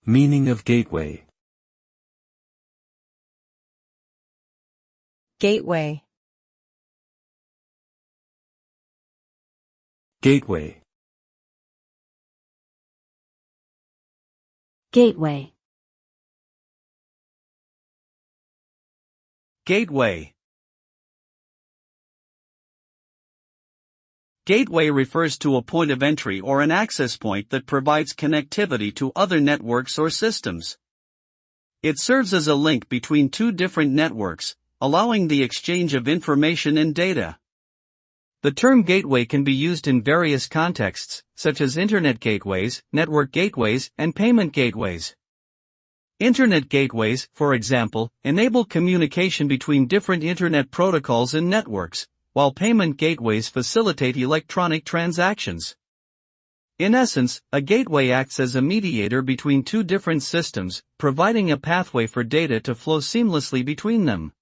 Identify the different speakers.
Speaker 1: Meaning of gateway.
Speaker 2: Gateway.
Speaker 1: Gateway.
Speaker 3: Gateway.
Speaker 4: Gateway. Gateway refers to a point of entry or an access point that provides connectivity to other networks or systems. It serves as a link between two different networks, allowing the exchange of information and data. The term gateway can be used in various contexts, such as Internet gateways, network gateways, and payment gateways. Internet gateways, for example, enable communication between different Internet protocols and networks, while payment gateways facilitate electronic transactions. In essence, a gateway acts as a mediator between two different systems, providing a pathway for data to flow seamlessly between them.